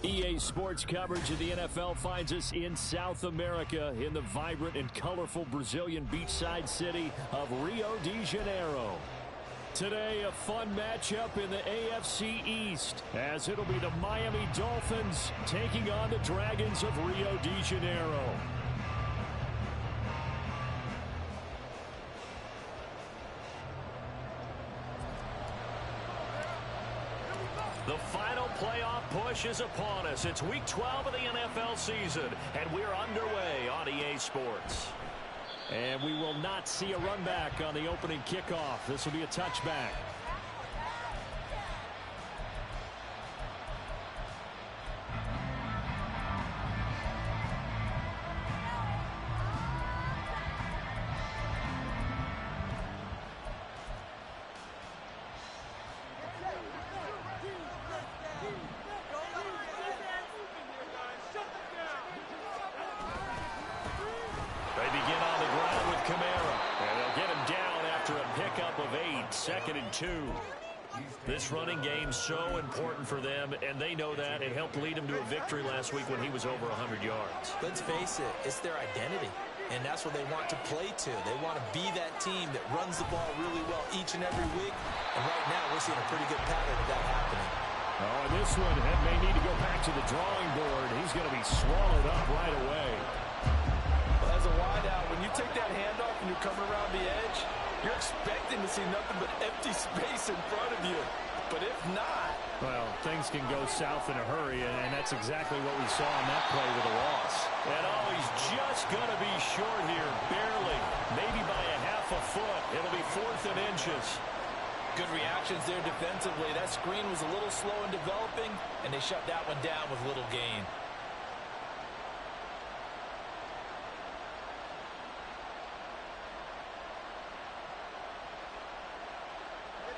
EA Sports coverage of the NFL finds us in South America in the vibrant and colorful Brazilian beachside city of Rio de Janeiro. Today, a fun matchup in the AFC East, as it'll be the Miami Dolphins taking on the Dragons of Rio de Janeiro. The final playoff push is upon us. It's week 12 of the NFL season, and we're underway on EA Sports. And we will not see a run back on the opening kickoff. This will be a touchback. Second and 2. This running game's so important for them, and they know that. It helped lead them to a victory last week when he was over 100 yards. Let's face it, it's their identity, and that's what they want to play to. They want to be that team that runs the ball really well each and every week, and right now we're seeing a pretty good pattern of that happening. Oh, and this one may need to go back to the drawing board. He's going to be swallowed up right away. Well, as a wideout, when you take that handoff and you're coming around the edge, you're expecting to see nothing but empty space in front of you. But if not... well, things can go south in a hurry, and that's exactly what we saw on that play with a loss. And oh, he's just going to be short here, barely. Maybe by a half a foot. It'll be 4th and inches. Good reactions there defensively. That screen was a little slow in developing, and they shut that one down with little gain.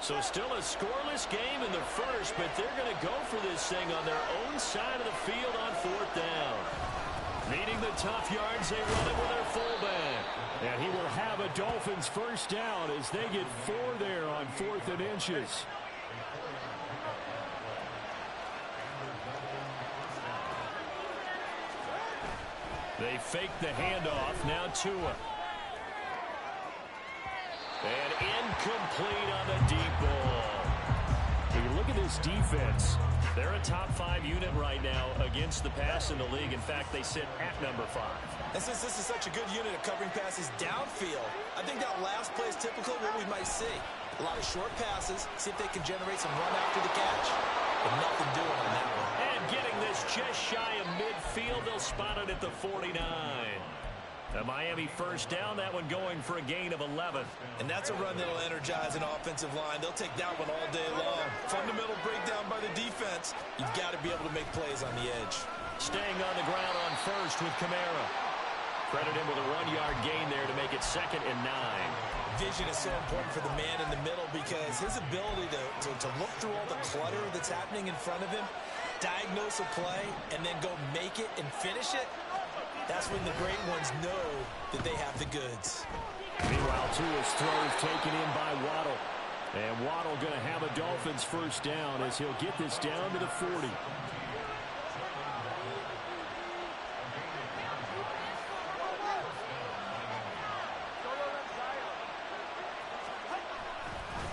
So still a scoreless game in the first, but they're going to go for this thing on their own side of the field on 4th down. Needing the tough yards, they run it with their fullback. And he will have a Dolphins first down as they get 4 there on 4th and inches. They fake the handoff. Now Tua. And incomplete on the deep ball. When you look at this defense, they're a top 5 unit right now against the pass in the league. In fact, they sit at number 5. And since this is such a good unit of covering passes downfield, I think that last play is typical of what we might see. A lot of short passes, see if they can generate some run after the catch. But nothing doing on that one. And getting this just shy of midfield, they'll spot it at the 49. The Miami first down, that one going for a gain of 11. And that's a run that'll energize an offensive line. They'll take that one all day long. Fundamental breakdown by the defense. You've got to be able to make plays on the edge. Staying on the ground on first with Kamara. Credit him with a 1-yard gain there to make it 2nd and 9. Vision is so important for the man in the middle because his ability to look through all the clutter that's happening in front of him, diagnose a play, and then go make it and finish it, that's when the great ones know that they have the goods. Meanwhile, Tua's throw is taken in by Waddle. And Waddle going to have a Dolphins first down as he'll get this down to the 40.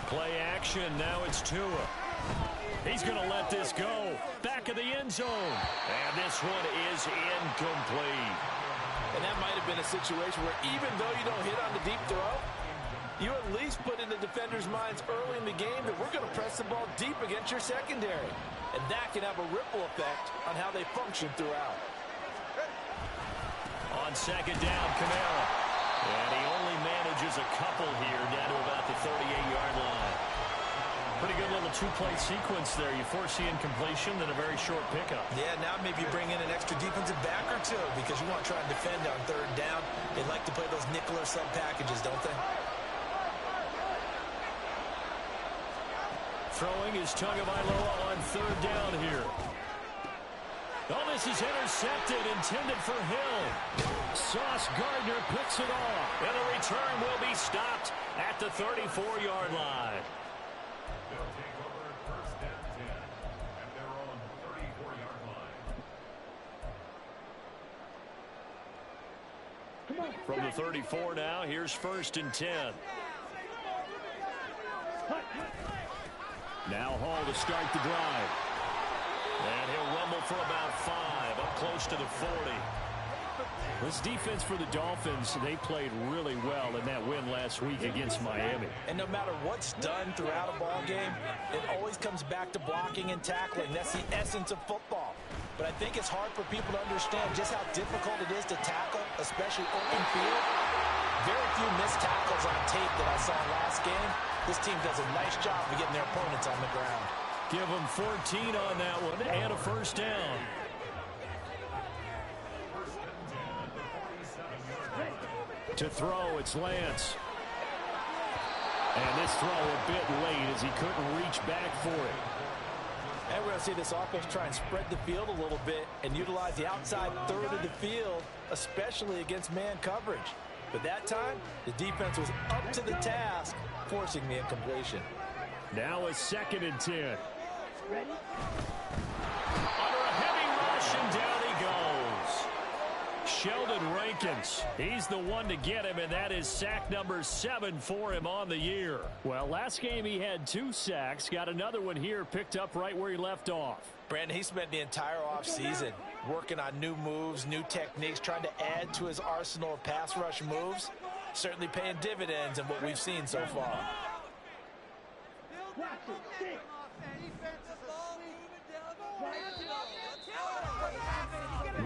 Play action, now it's Tua. He's going to let this go. Back of the end zone. And this one is incomplete. And that might have been a situation where even though you don't hit on the deep throw, you at least put in the defenders' minds early in the game that we're going to press the ball deep against your secondary. And that can have a ripple effect on how they function throughout. On 2nd down, Kamara. And he only manages a couple here down to about the 38-yard line. Pretty good little 2-play sequence there. You force the incompletion, then a very short pickup. Yeah, now maybe you bring in an extra defensive back or two because you want to try and defend on 3rd down. They like to play those nickel or sub packages, don't they? Throwing is Tagovailoa on 3rd down here. Oh, this is intercepted, intended for Hill. Sauce Gardner picks it off. And the return will be stopped at the 34-yard line. From the 34 now, here's 1st and 10. Now Hall to start the drive. And he'll rumble for about 5, up close to the 40. This defense for the Dolphins, they played really well in that win last week against Miami. And no matter what's done throughout a ball game, it always comes back to blocking and tackling. That's the essence of football. But I think it's hard for people to understand just how difficult it is to tackle, especially open field. Very few missed tackles on tape that I saw last game. This team does a nice job of getting their opponents on the ground. Give them 14 on that one and a 1st down. To throw, it's Lance. And this throw a bit late as he couldn't reach back for it. And we're going to see this offense try and spread the field a little bit and utilize the outside third of the field, especially against man coverage. But that time, the defense was up to the task, forcing the incompletion. Now a 2nd and 10. Under a heavy rush, and down he goes. Sheldon Rankins, he's the one to get him, and that is sack number 7 for him on the year. Well, last game he had 2 sacks, got another one here, picked up right where he left off. Brandon, he spent the entire offseason working on new moves, new techniques, trying to add to his arsenal of pass rush moves. Certainly paying dividends in what we've seen so far.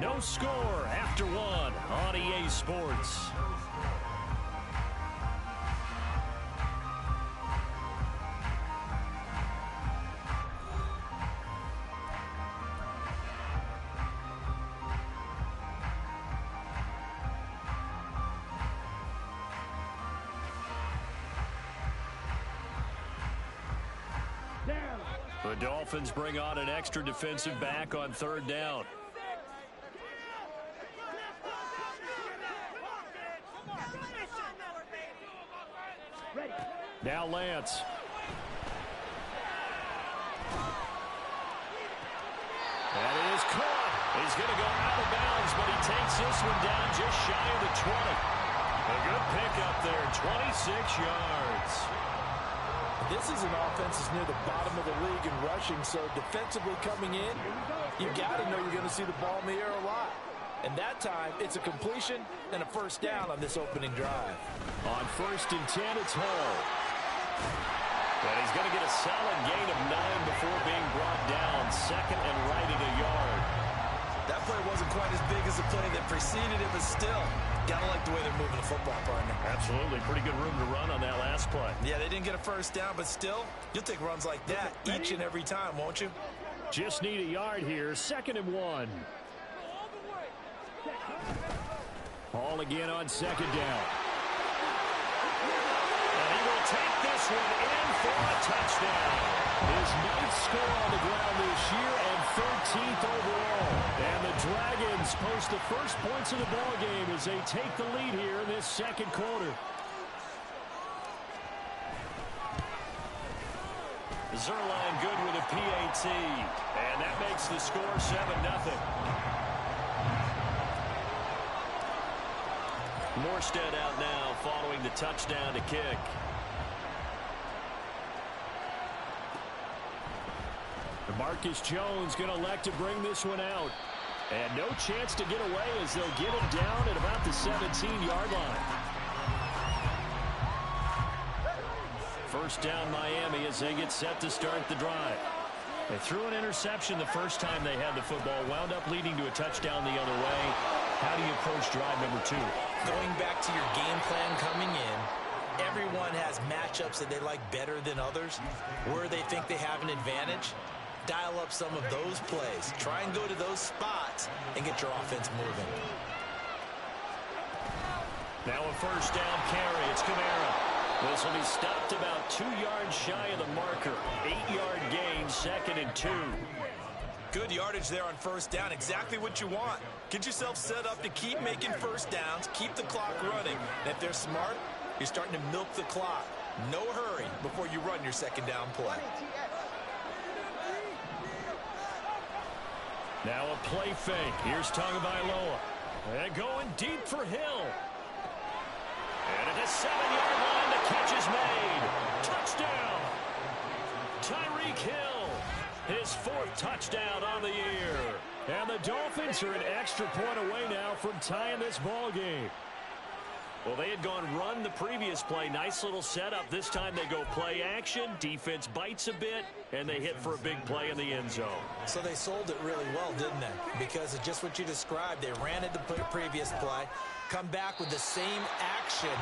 No score after 1 on EA Sports. The Dolphins bring on an extra defensive back on 3rd down. Now Lance. And it is caught. He's going to go out of bounds, but he takes this one down just shy of the 20. A good pickup there, 26 yards. This is an offense that's near the bottom of the league in rushing, so defensively coming in, you've got to know you're going to see the ball in the air a lot. And that time, it's a completion and a 1st down on this opening drive. On 1st and 10, it's Hall. And he's going to get a solid gain of 9 before being brought down. 2nd and right at a yard. That play wasn't quite as big as the play that preceded it, but still, got to like the way they're moving the football, partner. Absolutely. Pretty good room to run on that last play. Yeah, they didn't get a 1st down, but still, you'll take runs like that each and every time, won't you? Just need a yard here. 2nd and 1. Hall again on 2nd down. And he will take this one in for a touchdown. His 9th score on the ground this year and 13th overall. And the Dragons post the first points of the ball game as they take the lead here in this 2nd quarter. Zerline good with a PAT. And that makes the score 7-0. Morstead out now following the touchdown to kick. Marcus Jones going to elect to bring this one out. And no chance to get away as they'll get him down at about the 17-yard line. 1st down Miami as they get set to start the drive. They threw an interception the first time they had the football, wound up leading to a touchdown the other way. How do you approach drive number 2? Going back to your game plan coming in, everyone has matchups that they like better than others, where they think they have an advantage. Dial up some of those plays. Try and go to those spots and get your offense moving. Now a 1st down carry. It's Kamara. This will be stopped about 2 yards shy of the marker. 8-yard gain, 2nd and 2. Good yardage there on 1st down. Exactly what you want. Get yourself set up to keep making 1st downs, keep the clock running. And if they're smart, you're starting to milk the clock. No hurry before you run your 2nd down play. Now a play fake. Here's Tagovailoa. And going deep for Hill. And at the 7-yard line, the catch is made. Touchdown. Tyreek Hill, his 4th touchdown on the year. And the Dolphins are an extra point away now from tying this ball game. Well, they had gone run the previous play. Nice little setup. This time they go play action. Defense bites a bit, and they hit for a big play in the end zone. So they sold it really well, didn't they? Because of just what you described. They ran it the previous play, come back with the same action,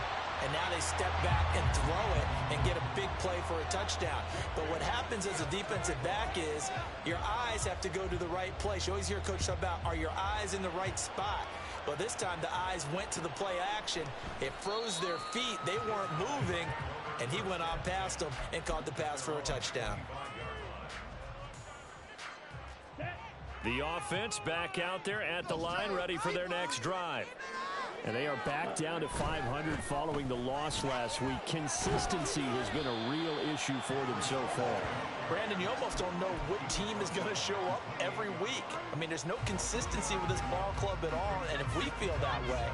and now they step back and throw it and get a big play for a touchdown. But what happens as a defensive back is your eyes have to go to the right place. You always hear Coach talk about, are your eyes in the right spot? Well, this time the eyes went to the play action. It froze their feet. They weren't moving, and he went on past them and caught the pass for a touchdown. The offense back out there at the line, ready for their next drive. And they are back down to 500 following the loss last week. Consistency has been a real issue for them so far. Brandon, you almost don't know what team is going to show up every week. I mean, there's no consistency with this ball club at all, and if we feel that way,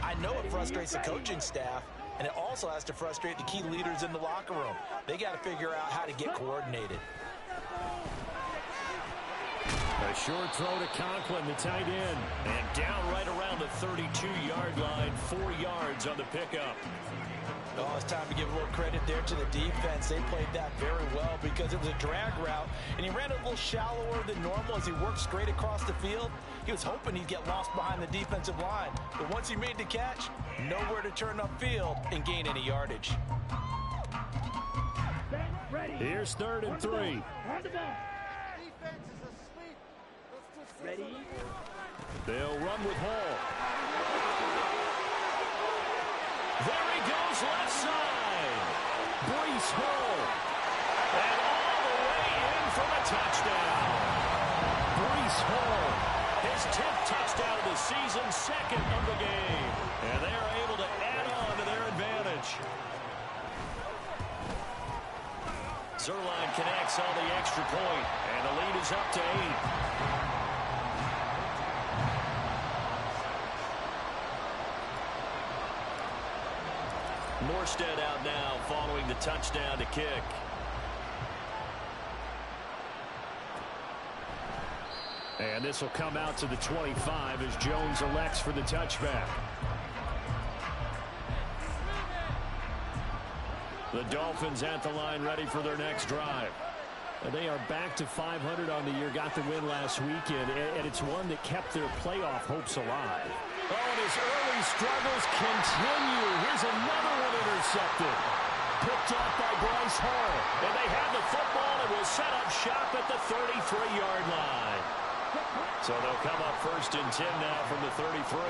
I know it frustrates the coaching staff, and it also has to frustrate the key leaders in the locker room. They got to figure out how to get coordinated. A short throw to Conklin, the tight end, and down right around the 32-yard line, 4 yards on the pickup. Oh, it's time to give a little credit there to the defense. They played that very well because it was a drag route, and he ran a little shallower than normal as he worked straight across the field. He was hoping he'd get lost behind the defensive line, but once he made the catch, nowhere to turn upfield and gain any yardage. Here's 3rd and 3. Ready? They'll run with Hall. There he goes, left side. Breece Hall. And all the way in for the touchdown. Breece Hall, his 10th touchdown of the season, 2nd of the game. And they are able to add on to their advantage. Zerline connects on the extra point, and the lead is up to 8. Morstead out now following the touchdown to kick. And this will come out to the 25 as Jones elects for the touchback. The Dolphins at the line ready for their next drive. And they are back to 500 on the year, got the win last weekend, and it's one that kept their playoff hopes alive. Oh, and his early struggles continue. Here's another one intercepted. Picked off by Bryce Hall. And they have the football and will set up shop at the 33-yard line. So they'll come up 1st and 10 now from the 33.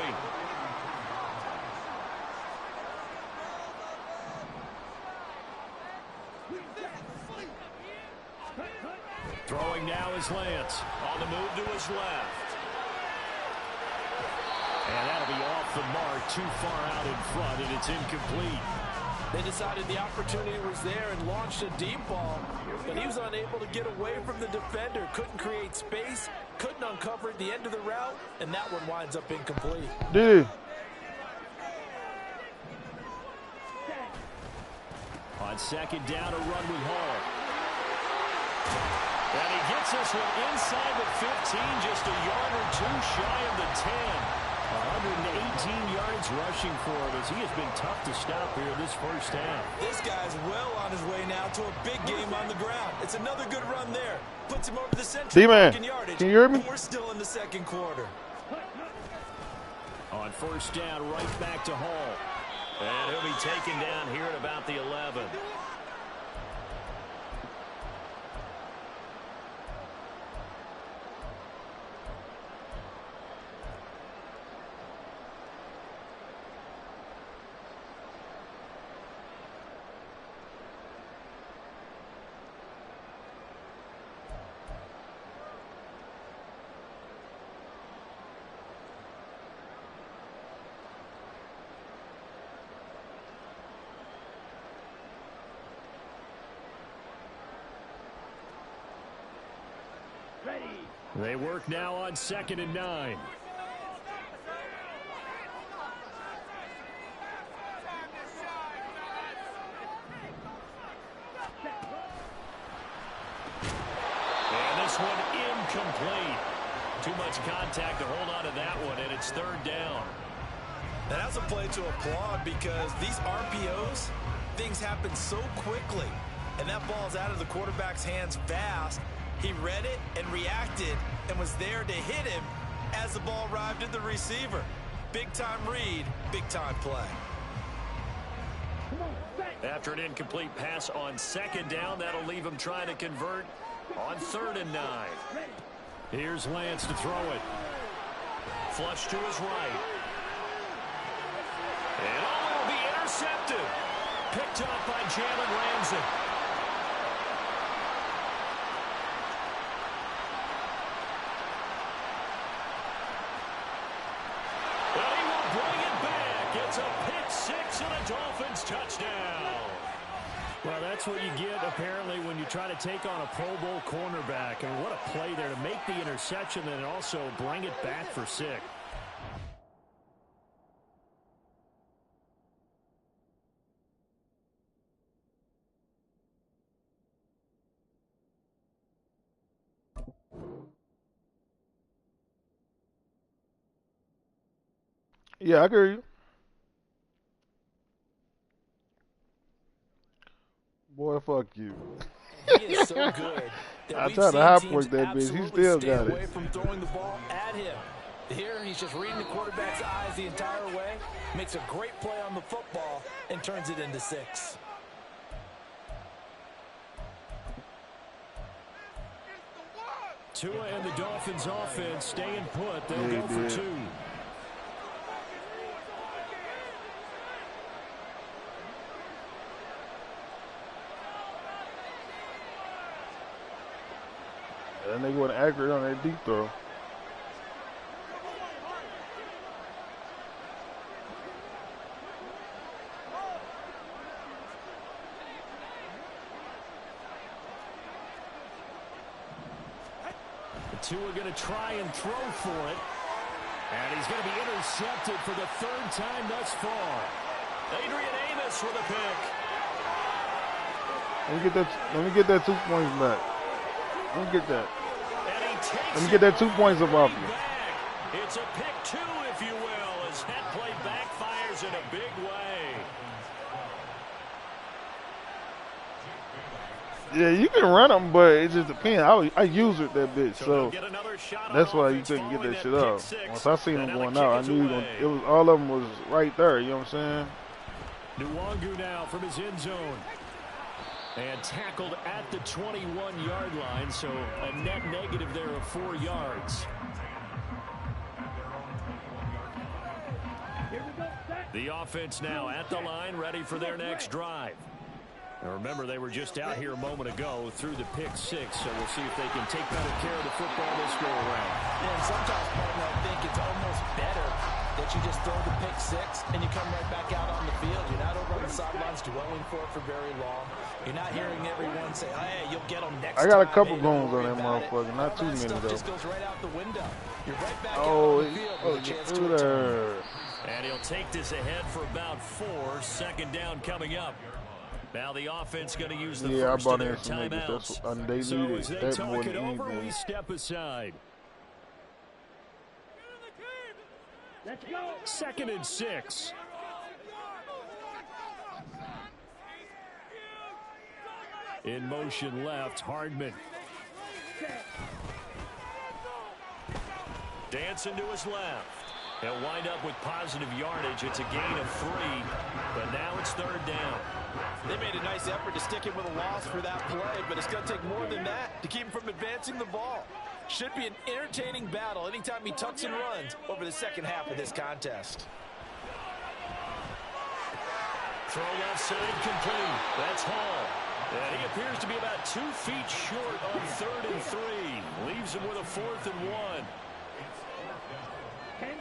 Throwing now is Lance. On the move to his left. And that'll be off the mark, too far out in front, and it's incomplete. They decided the opportunity was there and launched a deep ball, but he was unable to get away from the defender, couldn't create space, couldn't uncover at the end of the route, and that one winds up incomplete. Dude. On 2nd down, a run with Hall. And he gets this one inside the 15, just a yard or 2 shy of the 10. 118 yards rushing for him as he has been tough to stop here this first half. This guy's well on his way now to a big game on the ground. It's another good run there. Puts him over the century D-man, yardage. can you hear me? And we're still in the 2nd quarter. On 1st down, right back to Hall. And he'll be taken down here at about the 11. They work now on 2nd and 9. one incomplete. Too much contact to hold on to that one, and it's third down. And that's a play to applaud because these RPOs, things happen so quickly. And that ball's out of the quarterback's hands fast. He read it and reacted and was there to hit him as the ball arrived at the receiver. Big-time read, big-time play. After an incomplete pass on second down, that'll leave him trying to convert on 3rd and 9. Here's Lance to throw it. Flush to his right. And it'll be intercepted. Picked up by Jalen Ramsey. And he will bring it back. It's a pick six and a Dolphins touchdown. Well, that's what you get, apparently, when you try to take on a Pro Bowl cornerback. And what a play there to make the interception and also bring it back for 6. Yeah, I hear you. Boy, fuck you. He is so good. I tried to high point that bitch. He still got away it. from throwing the ball at him. Here, he's just reading the quarterback's eyes the entire way. Makes a great play on the football and turns it into 6. Tua and the Dolphins offense staying put. They'll go for 2. And they went accurate on that deep throw. Tua going to try and throw for it. And he's going to be intercepted for the 3rd time thus far. Adrian Amos with a pick. Let me get that 2 points back. Let me get that. Let me get that 2 points up off you. It's a pick 2, if you will, as that play backfires in a big way. Yeah, you can run them, but it just depends. I use it that bitch, so that's why you couldn't get that shit off. Once I seen them going out, I knew it was all of them was right there. You know what I'm saying? Nwangu now from his end zone. And tackled at the 21-yard line, so a net negative there of 4 yards. The offense now at the line, ready for their next drive. Now remember, they were just out here a moment ago through the pick 6, so we'll see if they can take better care of the football this go around. And sometimes, partner, I think it's almost better that you just throw the pick 6 and you come right back out on the field. You're not over on the sidelines dwelling for it for very long. You're not hearing everyone say, hey, you'll get them next time. I got a couple goals on that motherfucker, not too many though. Just goes right out the window. You're right back out on the field with a chance to return. And he'll take this ahead for about 4. 2nd down coming up. Now the offense going to use the first of their timeouts. They So needed as they that talk more it than over, anything. we step aside. Let's go. 2nd and 6. In motion left, Hardman. Dancing to his left. He'll wind up with positive yardage. It's a gain of 3, but now it's 3rd down. They made a nice effort to stick him with a loss for that play, but it's going to take more than that to keep him from advancing the ball. Should be an entertaining battle anytime he tucks and runs over the second half of this contest. Throw left side complete. That's Hall. And he appears to be about 2 feet short on 3rd and 3. Leaves him with a 4th and 1.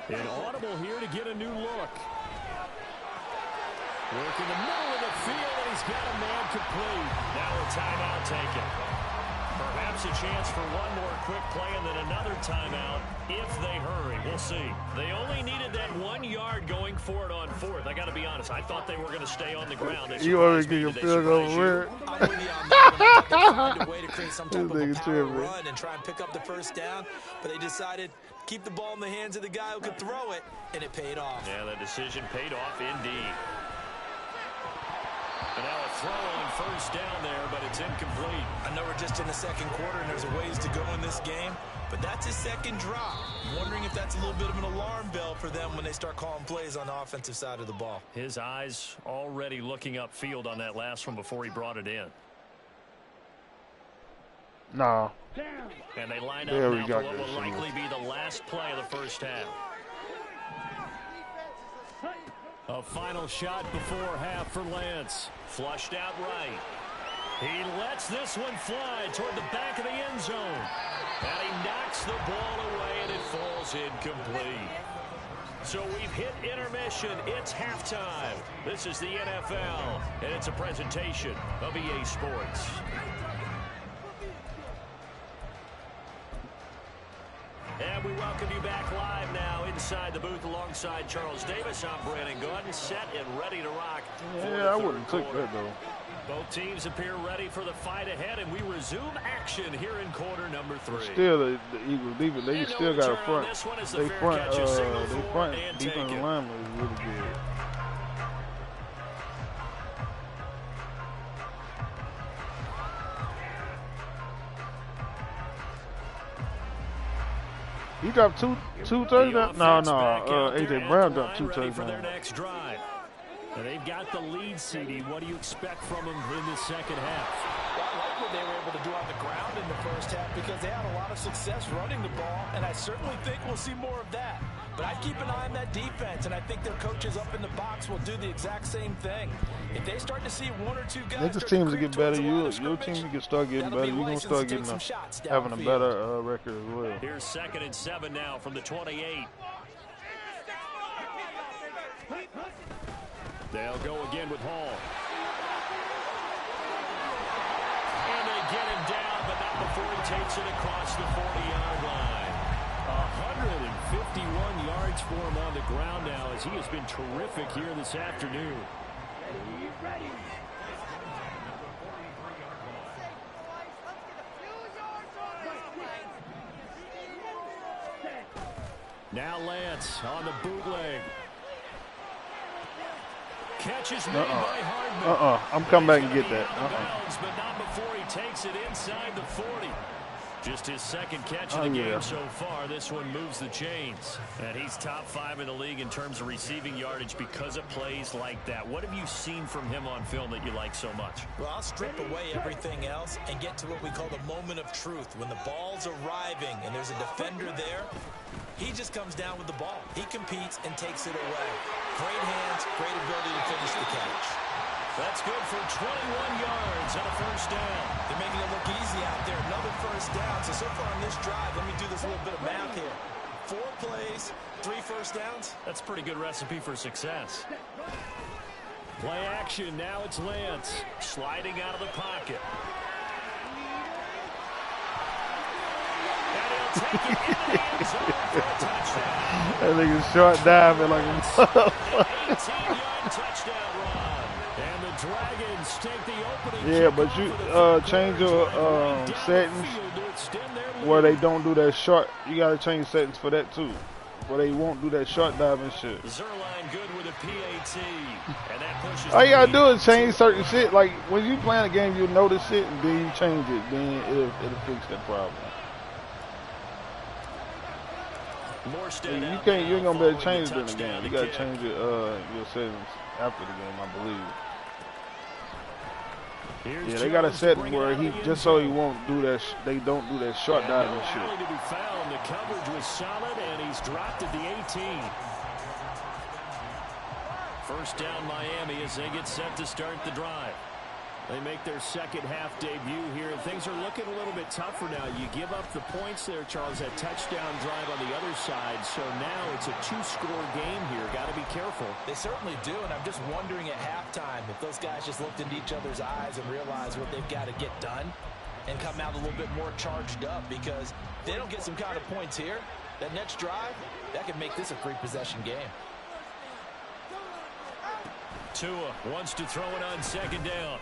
An audible here to get a new look. Work in the middle of the field, and he's got a man complete. Now a timeout taken. Perhaps a chance for one more quick play and then another timeout if they hurry. We'll see. They only needed that 1 yard going for it on fourth. I got to be honest. I thought they were going to stay on the ground. You already get your field goal weird. I'm with you on that one. I thought they'd find a way to create some type of a power run and try and pick up the first down, but they decided keep the ball in the hands of the guy who could throw it, and it paid off. Yeah, that decision paid off indeed. And now a throw on first down there, but it's incomplete. I know we're just in the second quarter and there's a ways to go in this game, but that's his second drop. I'm wondering if that's a little bit of an alarm bell for them when they start calling plays on the offensive side of the ball. His eyes already looking upfield on that last one before he brought it in. No. And they line up now for what will likely be the last play of the first half. A final shot before half for Lance. Flushed out right. He lets this one fly toward the back of the end zone. And he knocks the ball away, and it falls incomplete. So we've hit intermission. It's halftime. This is the NFL, and it's a presentation of EA Sports. And we welcome you back live now inside the booth alongside Charles Davis. I'm Brandon Gordon, set and ready to rock. Yeah, I wouldn't take that, though. Both teams appear ready for the fight ahead, and we resume action here in quarter number 3. Still, the Eagles, they still got a front. They front defensive lineman is really good. He dropped two touchdowns? No. A.J. Brown dropped 2 touchdowns. And they've got the lead, CD. What do you expect from them in the second half? Well, I like what they were able to do on the ground in the first half because they had a lot of success running the ball, and I certainly think we'll see more of that. But I'd keep an eye on that defense, and I think their coaches up in the box will do the exact same thing. If they start to see 1 or 2 guys, niggas teams will get better. Your team can start getting better. You're gonna start getting having a better record as well. Here's 2nd and 7 now from the 28. They'll go again with Hall. And they get him down, but not before he takes it across the 40-yard line. 151 yards for him on the ground now, as he has been terrific here this afternoon. Ready. Now Lance on the bootleg. Catches made by Hardman. I'm coming back and get that. But not before he takes it inside the 40. Just his second catch of the game so far. This one moves the chains. And he's top 5 in the league in terms of receiving yardage because of plays like that. What have you seen from him on film that you like so much? Well, I'll strip away everything else and get to what we call the moment of truth. When the ball's arriving and there's a defender there, he just comes down with the ball. He competes and takes it away. Great hands, great ability to finish the catch. That's good for 21 yards and a first down. They're making it look easy out there. Another first down. So far on this drive, let me do this little bit of math here. 4 plays, 3 first downs. That's a pretty good recipe for success. Play action. Now it's Lance sliding out of the pocket. And he'll take it into the end zone for a touchdown. That nigga's short diving like a 18-yard touchdown run. And the Dragons take the opening. Yeah, but you change your settings where they don't do that short. You got to change settings for that too, where they won't do that short diving shit. Zerline good with a PAT. And that pushes. All you got to do is change certain shit. Like when you playing a game, you notice it and then you change it. Then it'll fix that problem. You ain't gonna be able to change it in the game. You gotta change your settings after the game, I believe. Yeah, they got a setting where he just so he won't do that. They don't do that short diving shit. To be found. The coverage was solid, and he's dropped at the 18. First down, Miami, as they get set to start the drive. They make their second half debut here, and things are looking a little bit tougher now. You give up the points there, Charles, that touchdown drive on the other side, so now it's a 2-score game here. Got to be careful. They certainly do, and I'm just wondering at halftime if those guys just looked into each other's eyes and realized what they've got to get done. and come out a little bit more charged up, because if they don't get some kind of points here, that next drive, that could make this a 3-possession game. Tua wants to throw it on second down.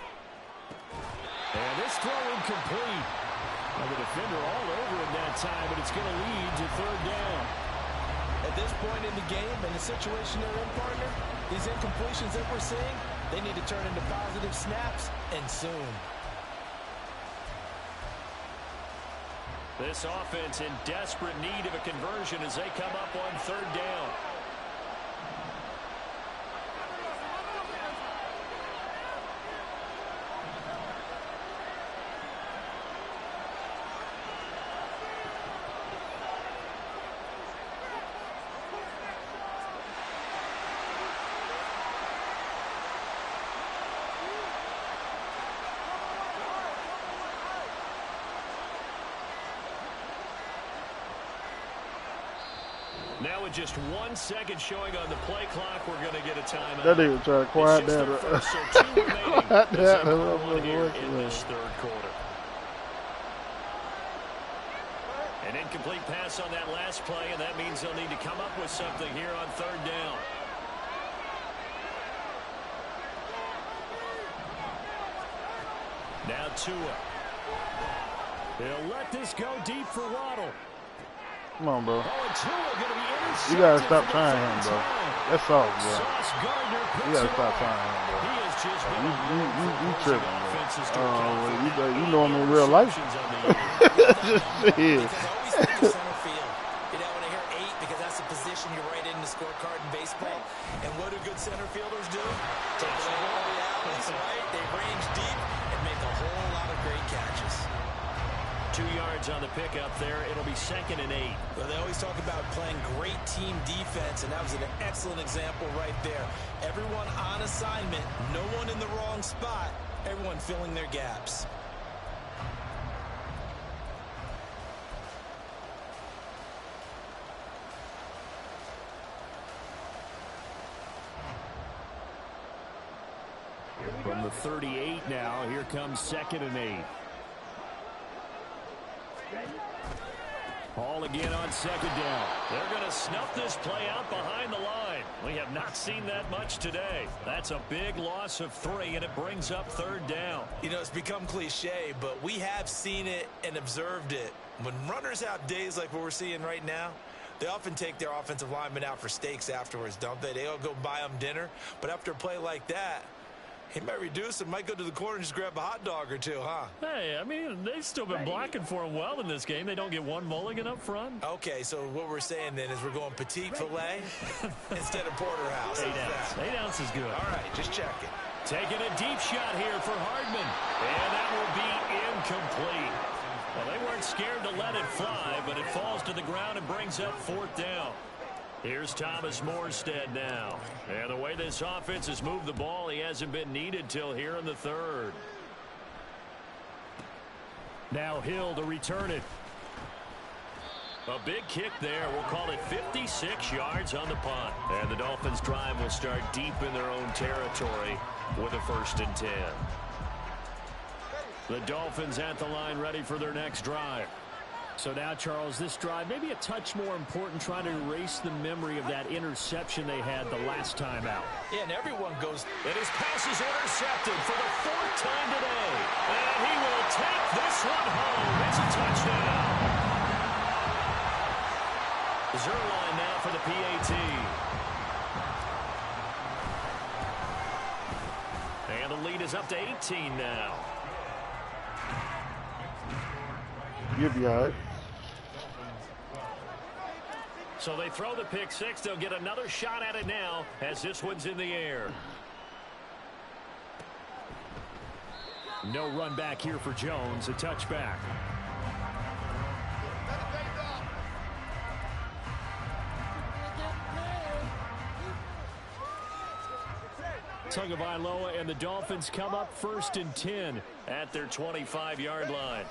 And this throw incomplete. And the defender all over him that time, but it's going to lead to third down. At this point in the game, and the situation they're in, partner, these incompletions that we're seeing, they need to turn into positive snaps, and soon. This offense in desperate need of a conversion as they come up on third down. Now with just 1 second showing on the play clock, we're going to get a timeout. That nigga trying to quiet down. Quiet down in this third quarter. An incomplete pass on that last play, and that means they'll need to come up with something here on third down. Now Tua. He'll let this go deep for Waddle. Come on, bro. Oh, you gotta stop trying him, bro. That's soft, bro. You gotta stop trying him, bro. You tripping, bro. You know him in real life. Just shit. Position you right in the scorecard in baseball. And what do good center fielders do? Take all the alleys, right? They range deep and make a whole lot of great catches. 2 yards on the pickup there. It'll be 2nd and 8. Well, they always talk about playing great team defense, and that was an excellent example right there. Everyone on assignment, no one in the wrong spot, everyone filling their gaps. From the 38 now, here comes 2nd and 8. Ball again on second down. They're going to snuff this play out behind the line. We have not seen that much today. That's a big loss of 3, and it brings up third down. You know, it's become cliche, but we have seen it and observed it. When runners have days like what we're seeing right now, they often take their offensive linemen out for steaks afterwards, don't they? They all go buy them dinner. But after a play like that, he might reduce it, might go to the corner and just grab a hot dog or two, huh? Hey, I mean, they've still been blocking for him well in this game. They don't get one mulligan up front. Okay, so what we're saying then is we're going petite filet instead of porterhouse. 8 ounce. 8 ounce is good. All right, just checking. Taking a deep shot here for Hardman. And that will be incomplete. Well, they weren't scared to let it fly, but it falls to the ground and brings up 4th down. Here's Thomas Morstead now. And the way this offense has moved the ball, he hasn't been needed till here in the 3rd. Now Hill to return it. A big kick there. We'll call it 56 yards on the punt. And the Dolphins' drive will start deep in their own territory with a 1st and 10. The Dolphins at the line ready for their next drive. So now, Charles, this drive maybe a touch more important, trying to erase the memory of that interception they had the last time out. Yeah, and everyone goes. And his pass is intercepted for the 4th time today. And he will take this one home. It's a touchdown. Zerline now for the PAT. And the lead is up to 18 now. You'll be all right. So they throw the pick 6. They'll get another shot at it now as this one's in the air. No run back here for Jones. A touchback. Tagovailoa and the Dolphins come up 1st and 10 at their 25-yard line.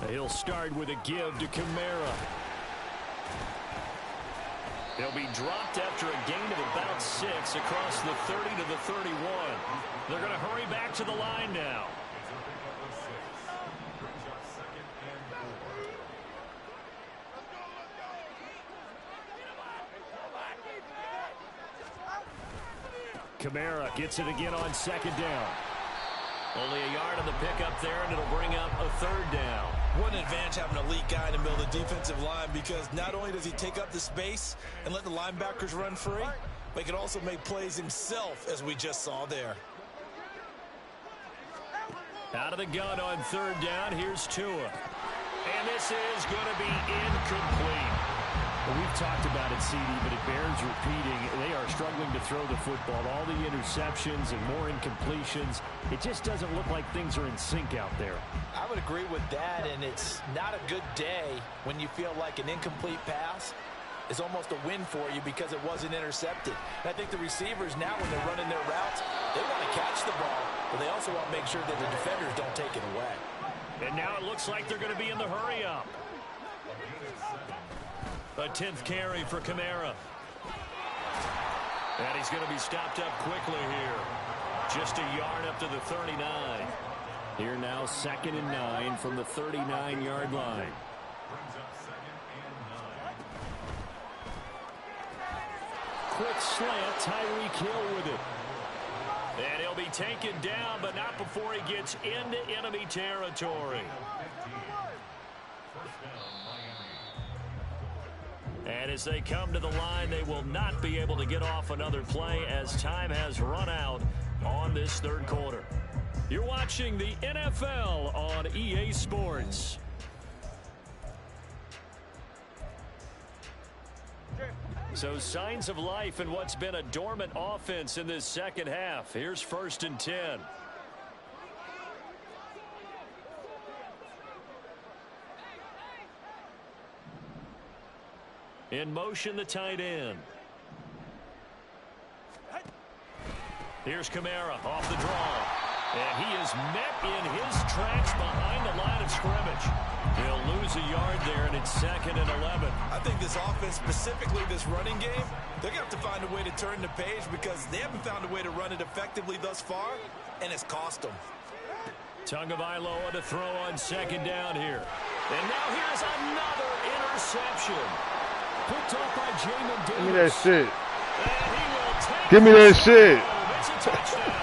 He'll start with a give to Kamara. He'll be dropped after a gain of about 6 across the 30 to the 31. They're going to hurry back to the line now. Kamara gets it again on second down. Only a yard on the pickup there, and it'll bring up a third down. What an advantage having an elite guy in the middle of the defensive line, because not only does he take up the space and let the linebackers run free, but he can also make plays himself, as we just saw there. Out of the gun on third down, here's Tua. And this is going to be incomplete. Well, we've talked about it, CD, but it bears repeating. They are struggling to throw the football. All the interceptions and more incompletions. It just doesn't look like things are in sync out there. I would agree with that, and it's not a good day when you feel like an incomplete pass is almost a win for you because it wasn't intercepted. And I think the receivers now, when they're running their routes, they want to catch the ball, but they also want to make sure that the defenders don't take it away. And now it looks like they're going to be in the hurry-up. A 10th carry for Kamara. And he's going to be stopped up quickly here. Just a yard up to the 39. Here now, 2nd and 9 from the 39-yard line. Quick slant, Tyreek Hill with it. And he'll be taken down, but not before he gets into enemy territory. And as they come to the line, they will not be able to get off another play as time has run out on this third quarter. You're watching the NFL on EA Sports. So signs of life in what's been a dormant offense in this second half. Here's 1st and 10. In motion, the tight end. Here's Kamara off the draw. And he is met in his tracks behind the line of scrimmage. He'll lose a yard there, and it's 2nd and 11. I think this offense, specifically this running game, they're going to have to find a way to turn the page because they haven't found a way to run it effectively thus far, and it's cost them. Tagovailoa to throw on 2nd down here. And now here's another interception. Picked off by Jamin Davis. Give me that shit. And he will take Give me that shit. It's a touchdown.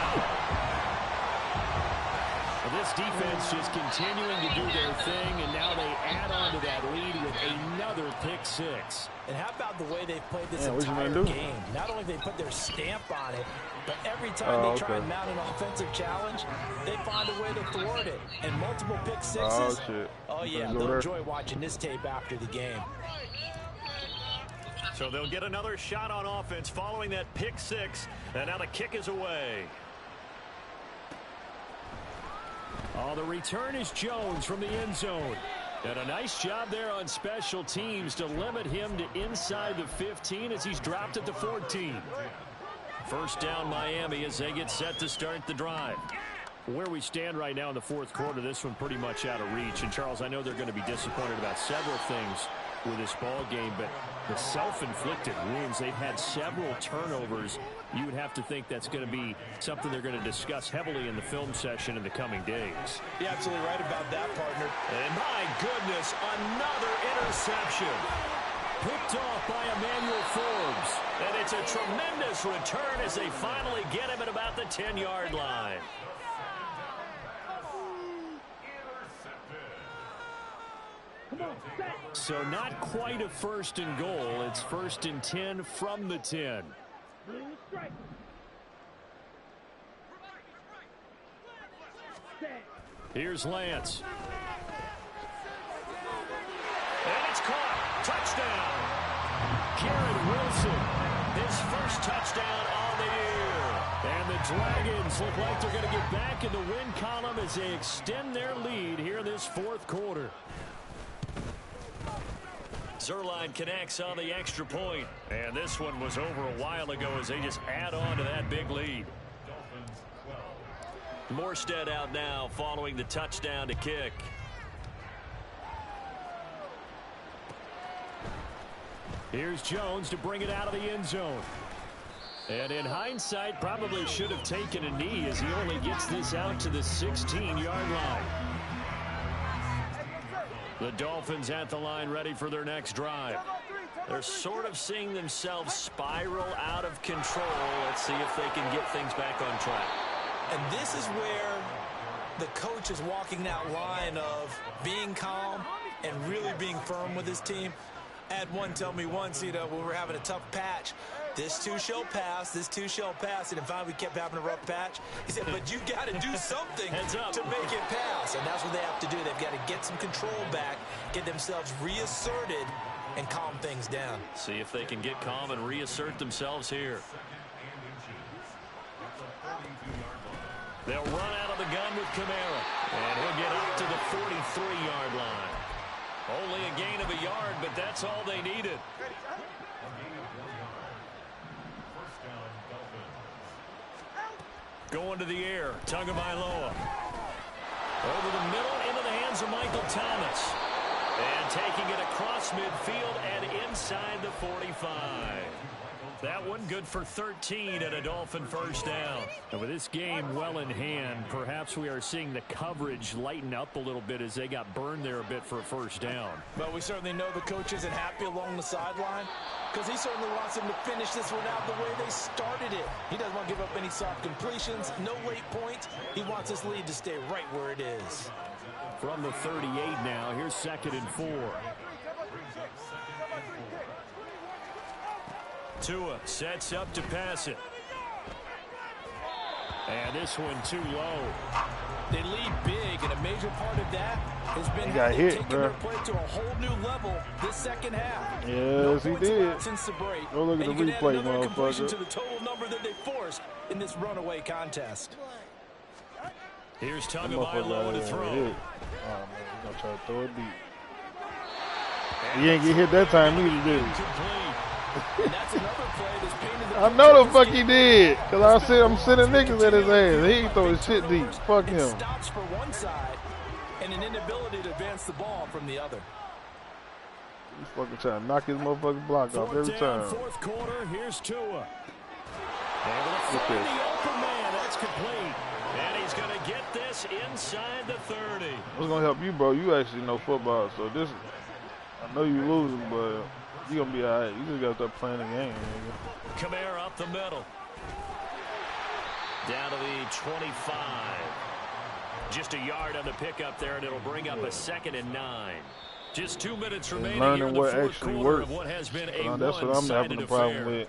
This defense just continuing to do their thing, and now they add on to that lead with another pick six. And how about the way they've played this entire game? Not only they put their stamp on it, but every time they try and mount an offensive challenge, they find a way to thwart it. And multiple pick sixes. Oh yeah, they'll enjoy watching this tape after the game. So they'll get another shot on offense following that pick six, and now the kick is away. Oh, the return is Jones from the end zone. And a nice job there on special teams to limit him to inside the 15 as he's dropped at the 14. First down Miami as they get set to start the drive. Where we stand right now in the fourth quarter, this one pretty much out of reach. And, Charles, I know they're going to be disappointed about several things with this ball game, but the self-inflicted wounds, they've had several turnovers. You would have to think that's going to be something they're going to discuss heavily in the film session in the coming days. You're absolutely right about that, partner. And my goodness, another interception. Picked off by Emmanuel Forbes. And it's a tremendous return as they finally get him at about the 10-yard line. So not quite a 1st and goal. It's 1st and 10 from the 10. Here's Lance. And it's caught. Touchdown. Garrett Wilson, his first touchdown on the year. And the Dragons look like they're going to get back in the win column as they extend their lead here in this fourth quarter. Zerline connects on the extra point. And this one was over a while ago as they just add on to that big lead. Morstead out now following the touchdown to kick. Here's Jones to bring it out of the end zone. And in hindsight, probably should have taken a knee as he only gets this out to the 16-yard line. The Dolphins at the line ready for their next drive. They're sort of seeing themselves spiral out of control. Let's see if they can get things back on track. And this is where the coach is walking that line of being calm and really being firm with his team. I had one tell me once, when we were having a tough patch, this too shall pass, this too shall pass. And finally we kept having a rough patch. He said, but you got to do something to make it pass. And that's what they have to do. They've got to get some control back, get themselves reasserted, and calm things down. See if they can get calm and reassert themselves here. They'll run out of the gun with Kamara. And he'll get up to the 43-yard line. Only a gain of a yard, but that's all they needed. Going to the air, Tagovailoa. Over the middle, into the hands of Michael Thomas. And taking it across midfield and inside the 45. That one good for 13 and a Dolphin first down. And with this game well in hand, perhaps we are seeing the coverage lighten up a little bit as they got burned there a bit for a first down. But we certainly know the coach isn't happy along the sideline because he certainly wants them to finish this one out the way they started it. He doesn't want to give up any soft completions, no late points. He wants this lead to stay right where it is. From the 38 now, here's 2nd and 4. Tua sets up to pass it. And this one too low. They lead big, and a major part of that has been taking their play to a whole new level this second half. Yes, he did. Since the break. Go look at the replay, motherfucker. To the total number that they forced in this runaway contest. Here's Tagovailoa to throw. Oh, man, he's going to try to throw it deep. He ain't get hit that time either, did he? And that's another play that's painted the I know the fuck he did, because I'm sitting niggas at his ass. He ain't throw his shit deep. Fuck him. Stops for one side and an inability to advance the ball from the other. He's fucking trying to knock his motherfucking block off every time. Fourth quarter, here's Tua. Able to find the open man. That's complete. And he's going to get this inside the 30. What's going to help you, bro? You actually know football, so this, I know you losing, but you're going to be all right. You just got to start playing the game, nigga. Kamara up the middle. Down to the 25. Just a yard on the pickup there, and it'll bring up a 2nd and 9. Just 2 minutes remaining here in the fourth quarter of what has been a that's what I'm having a problem with.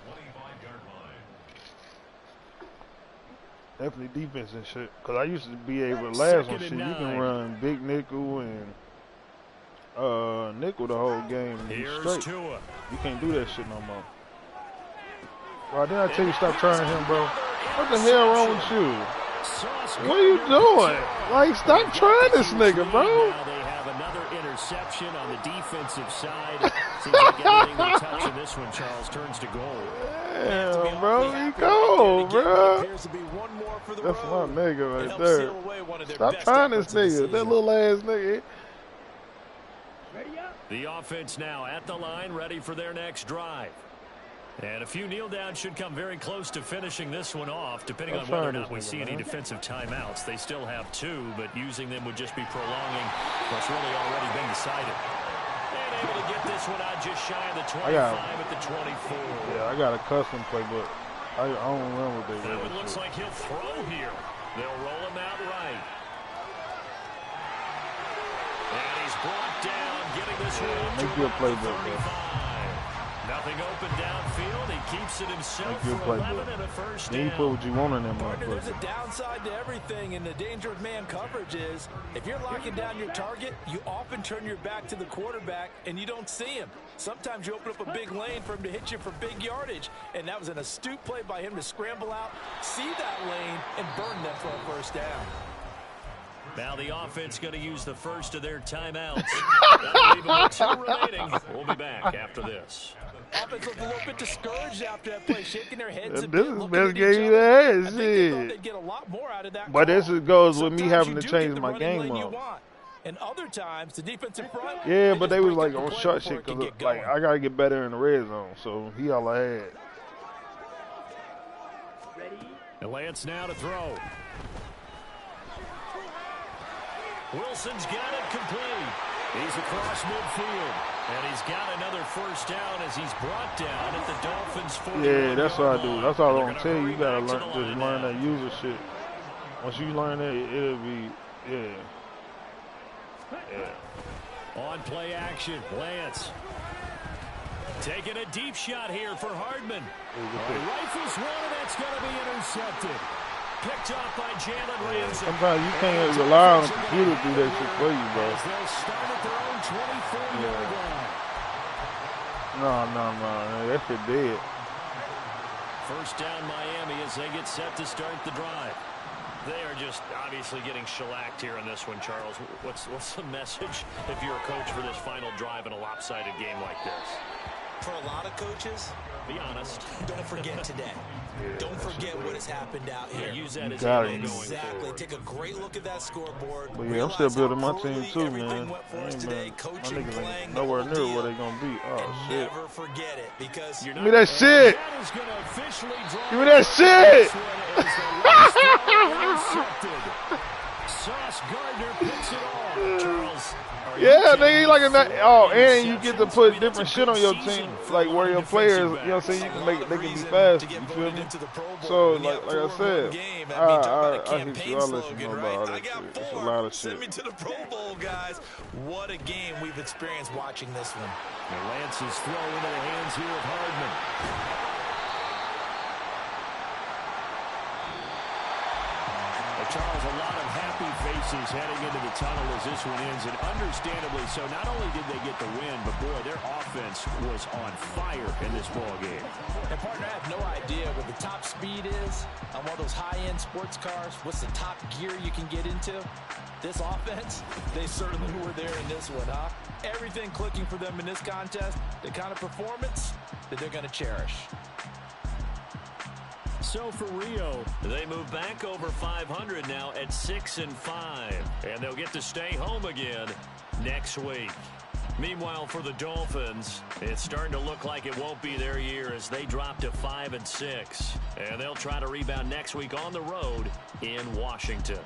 Definitely defense and shit. Because I used to be able to last on shit. You can run big nickel and nickel the whole game. Straight. Tua. You can't do that shit no more. Bro, didn't I tell you stop trying him, bro? What the hell wrong with you? What are you doing? Like, stop trying this nigga, bro. Now they have another interception on the defensive side. Seems like everything they touch in this one, Charles, turns to goal. Damn, bro, you go, bro. That's my nigga right there. Stop trying this nigga. That little ass nigga. The offense now at the line, ready for their next drive. And a few kneel downs should come very close to finishing this one off, depending on whether or not we see any defensive timeouts. They still have 2, but using them would just be prolonging what's really already been decided. And able to get this one out just shy of the 25 at the 24. Yeah, I got a custom play, but I don't remember what they did. That one looks like he'll throw here. They'll roll him out right. And he's brought down, getting this one up to the 35. Nothing open downfield. He keeps it himself for 11 and a first down. You put what you want in them, There's a downside to everything, and the danger of man coverage is if you're locking down your target, you often turn your back to the quarterback and you don't see him. Sometimes you open up a big lane for him to hit you for big yardage, and that was an astute play by him to scramble out, see that lane, and burn them for a first down. Now the offense going to use the first of their timeouts. That'll leave them with 2 remaining. We'll be back after this. Offense looked a little bit discouraged after that play, shaking their heads a this bit, is best game you had. Shit. Get a lot more out of that but call. this goes with Sometimes me having to change my game up. And other times, the defensive front. Yeah, but they was like on short shit because like I gotta get better in the red zone. So he all I had. And Lance now to throw. Wilson's got it complete. He's across midfield. And he's got another first down as he's brought down at the Dolphins' 41. Yeah, that's what I do. That's all I'm gonna tell you. You gotta learn that user shit. Once you learn that, it'll be On play action, Lance taking a deep shot here for Hardman. Rifles one, and that's going to be intercepted. Picked off by Jalen Ramsey. Sometimes you can't rely on a computer to do that shit for you, bro. They'll start at their own 24-yard line. No. That shit dead. First down Miami as they get set to start the drive. They are just obviously getting shellacked here in this one, Charles. What's the message if you're a coach for this final drive in a lopsided game like this? For a lot of coaches, be honest. Don't forget today. Don't forget what has happened out here. Use that as exactly. Take a great look at that scoreboard. But yeah, I'm still building my team too, man. My niggas ain't nowhere near where they gonna be. Oh shit! Never forget it because give me that shit. Give me that shit. Sauce Gardner picks it off. Charles. Yeah, nigga, like and you get to put different shit on your team, like where your players, you know what I'm saying, you can make it, they can be fast, you feel me? So, like I said, I hit you, I'll let you know about all that shit. It's a lot of shit. Send me to the Pro Bowl, guys. What a game we've experienced watching this one. And Lance's throw into the hands here of Hardman. Charles, a lot of happy faces heading into the tunnel as this one ends, and understandably so. Not only did they get the win, but boy, their offense was on fire in this ball game. And partner, I have no idea what the top speed is on one of those high-end sports cars. What's the top gear you can get into? This offense, they certainly were there in this one, huh? Everything clicking for them in this contest, the kind of performance that they're going to cherish. So for Rio, they move back over 500 now at 6-5, and they'll get to stay home again next week. Meanwhile, for the Dolphins, it's starting to look like it won't be their year as they drop to 5-6, and they'll try to rebound next week on the road in Washington.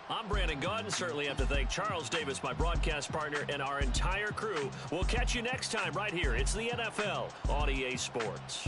I'm Brandon Gaudin. Certainly have to thank Charles Davis, my broadcast partner, and our entire crew. We'll catch you next time right here. It's the NFL on EA Sports.